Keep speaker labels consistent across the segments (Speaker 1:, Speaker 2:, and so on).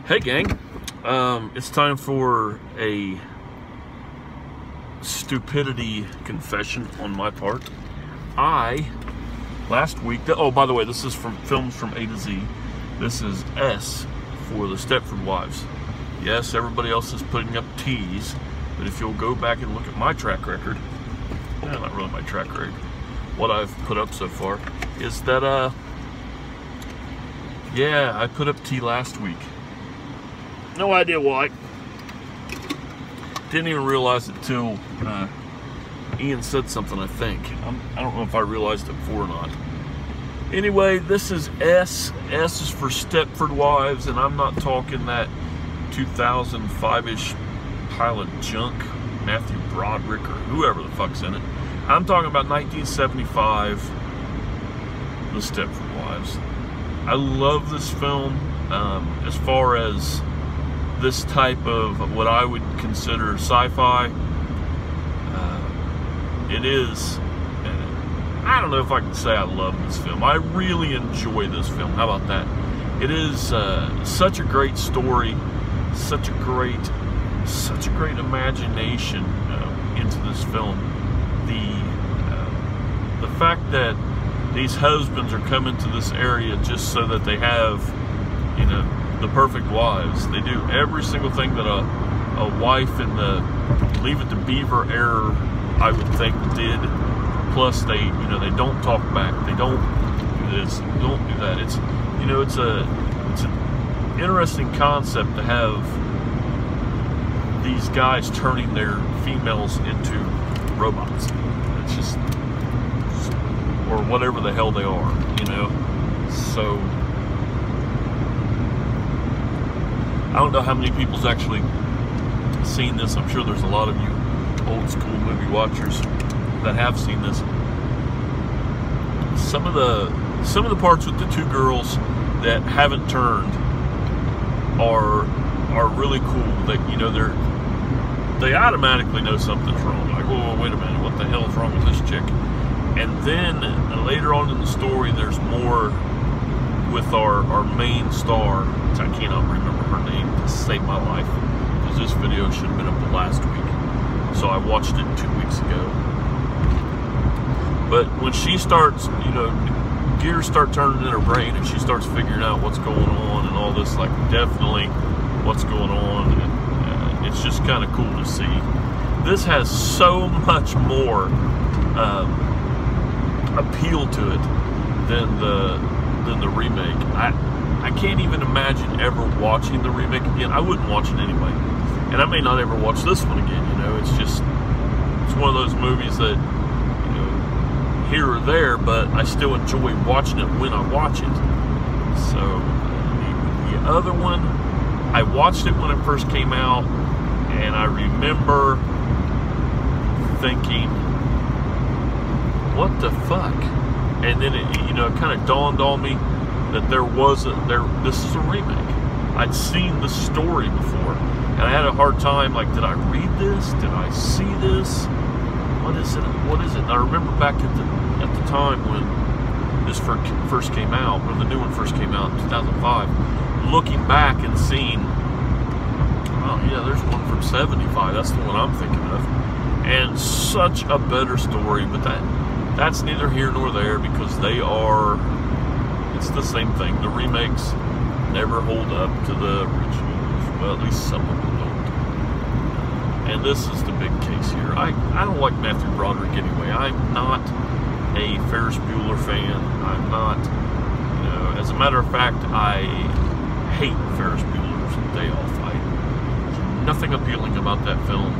Speaker 1: Hey gang, it's time for a stupidity confession on my part. Last week, oh by the way, this is from Films from A to Z. This is S for the Stepford Wives. Yes, everybody else is putting up T's, but if you'll go back and look at my track record, well, not really my track record, what I've put up so far, is that, yeah, I put up T last week. No idea why. Didn't even realize it till Ian said something, I think. I don't know if I realized it before or not. Anyway, this is S. S is for Stepford Wives, and I'm not talking that 2005-ish pile of junk, Matthew Broderick or whoever the fuck's in it. I'm talking about 1975, The Stepford Wives. I love this film as far as this type of what I would consider sci-fi. It is, I don't know if I can say I love this film. I really enjoy this film. How about that? It is such a great story, such a great imagination into this film. The fact that these husbands are coming to this area just so that they have, you know, the perfect wives. They do every single thing that a wife in the Leave It to Beaver era, I would think, did. Plus, they don't talk back. They don't do this. Don't do that. It's, you know, it's an interesting concept to have these guys turning their females into robots. It's just, or whatever the hell they are, you know. So I don't know how many people's actually seen this. I'm sure there's a lot of you old school movie watchers that have seen this. Some of the parts with the two girls that haven't turned are really cool. That, you know, they automatically know something's wrong. Like, whoa, wait a minute, what the hell is wrong with this chick? And then later on in the story, there's more with our main star, which I cannot remember her name to save my life, because this video should have been up last week, so I watched it 2 weeks ago. But when she starts, you know, gears start turning in her brain and she starts figuring out what's going on and all this, like, definitely what's going on, and it's just kind of cool to see. This has so much more appeal to it than the remake. I can't even imagine ever watching the remake again. I wouldn't watch it anyway, and I may not ever watch this one again. You know, it's one of those movies that, you know, here or there, but I still enjoy watching it when I watch it. So the other one, I watched it when it first came out, and I remember thinking, what the fuck? And then it, you know, it kind of dawned on me that this is a remake. I'd seen the story before, and I had a hard time, like, did I read this? Did I see this? What is it? What is it? And I remember back at the time when this first came out, or the new one first came out in 2005, looking back and seeing, oh yeah, there's one from 75. That's the one I'm thinking of. And such a better story, but that's neither here nor there, because it's the same thing. The remakes never hold up to the originals. Well, at least some of them don't. And this is the big case here. I don't like Matthew Broderick anyway. I'm not a Ferris Bueller fan. I'm not, you know, as a matter of fact, I hate Ferris Bueller's Day Off. There's nothing appealing about that film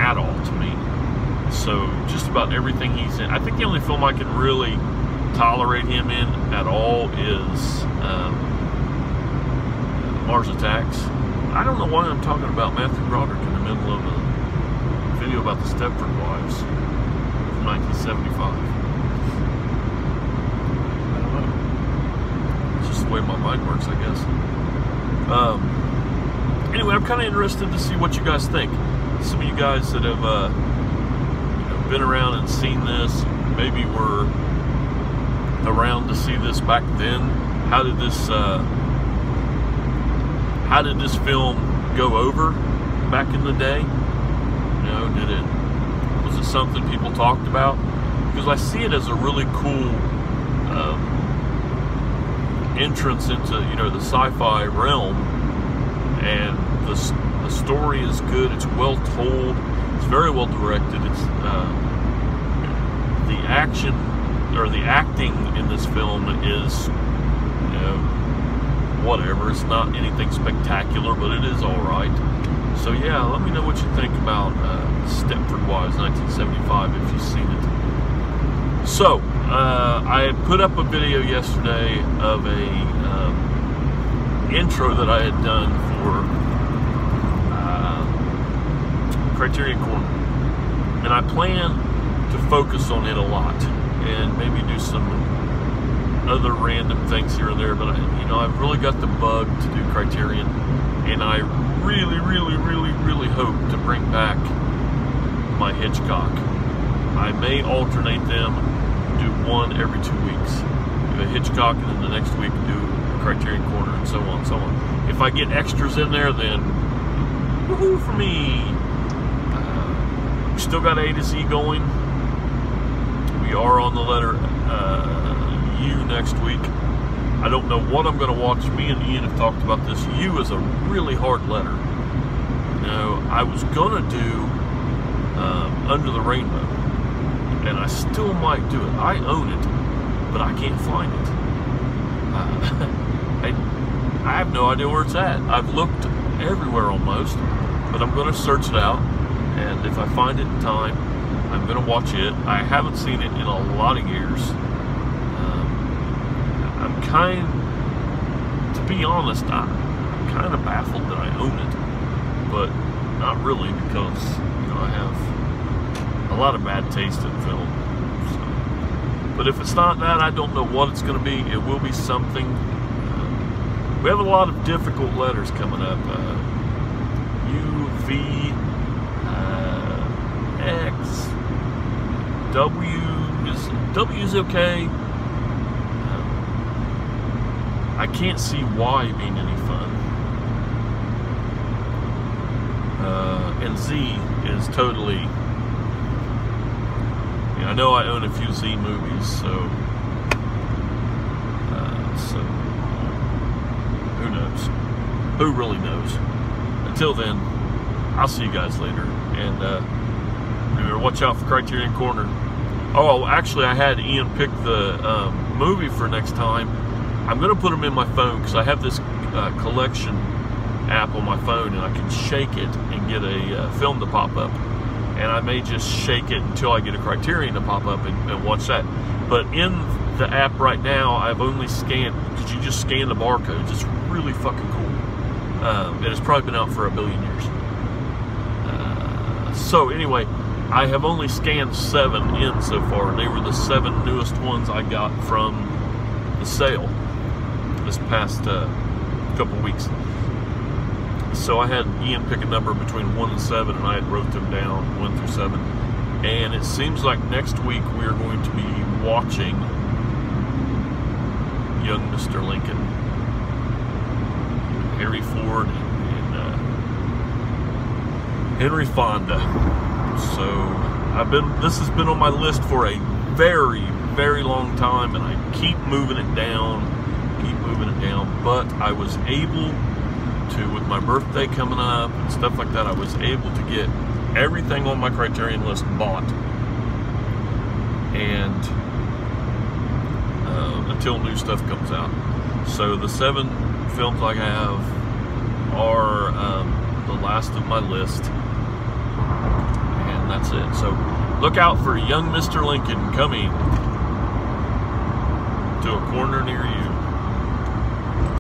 Speaker 1: at all to me. So just about everything he's in, I think the only film I can really tolerate him in at all is Mars Attacks. I don't know why I'm talking about Matthew Broderick in the middle of a video about the Stepford Wives from 1975. I don't know. It's just the way my mind works, I guess. Anyway, I'm kind of interested to see what you guys think. Some of you guys that have been around and seen this, maybe were around to see this back then. How did this how did this film go over back in the day? You know, was it something people talked about? Because I see it as a really cool entrance into, you know, the sci-fi realm, and the story is good. It's well told. It's very well directed. It's the action or the acting in this film is, you know, whatever. It's not anything spectacular, but it is all right. So yeah, let me know what you think about Stepford Wives 1975 if you've seen it. So I put up a video yesterday of a intro that I had done for Criterion Corner, and I plan to focus on it a lot and maybe do some other random things here and there. But I've really got the bug to do Criterion, and I really hope to bring back my Hitchcock. I may alternate them, do one every 2 weeks, do a Hitchcock, and then the next week do a Criterion Corner, and so on and so on. If I get extras in there, then woohoo for me. We still got A to Z going. We are on the letter U next week. I don't know what I'm going to watch. Me and Ian have talked about this. U is a really hard letter. You know, I was going to do Under the Rainbow, and I still might do it. I own it, but I can't find it. I have no idea where it's at. I've looked everywhere almost, but I'm going to search it out, and if I find it in time, I'm going to watch it. I haven't seen it in a lot of years. I'm to be honest, I'm kind of baffled that I own it, but not really, because, you know, I have a lot of bad taste in film. So. But if it's not that, I don't know what it's going to be. It will be something. We have a lot of difficult letters coming up. U, V, X, W. W's okay. I can't see Y being any fun. And Z is totally... I know I own a few Z movies, so who knows? Who really knows? Until then, I'll see you guys later. And remember, watch out for Criterion Corner. Oh, actually, I had Ian pick the movie for next time. I'm going to put them in my phone, because I have this collection app on my phone, and I can shake it and get a film to pop up. And I may just shake it until I get a Criterion to pop up and watch that. But in the app right now, I've only scanned, because you just scan the barcodes. It's really fucking cool. And it's probably been out for a billion years. So anyway, I have only scanned 7 in so far. They were the 7 newest ones I got from the sale this past couple weeks. So I had Ian pick a number between 1 and 7, and I had wrote them down 1 through 7. And it seems like next week we are going to be watching Young Mr. Lincoln, Harry Ford, and Henry Fonda. So this has been on my list for a very long time, and I keep moving it down, but I was able to, with my birthday coming up and stuff like that, I was able to get everything on my Criterion list bought, and until new stuff comes out. So the 7 films I have are the last of my list, and that's it. So look out for Young Mr. Lincoln coming to a corner near you.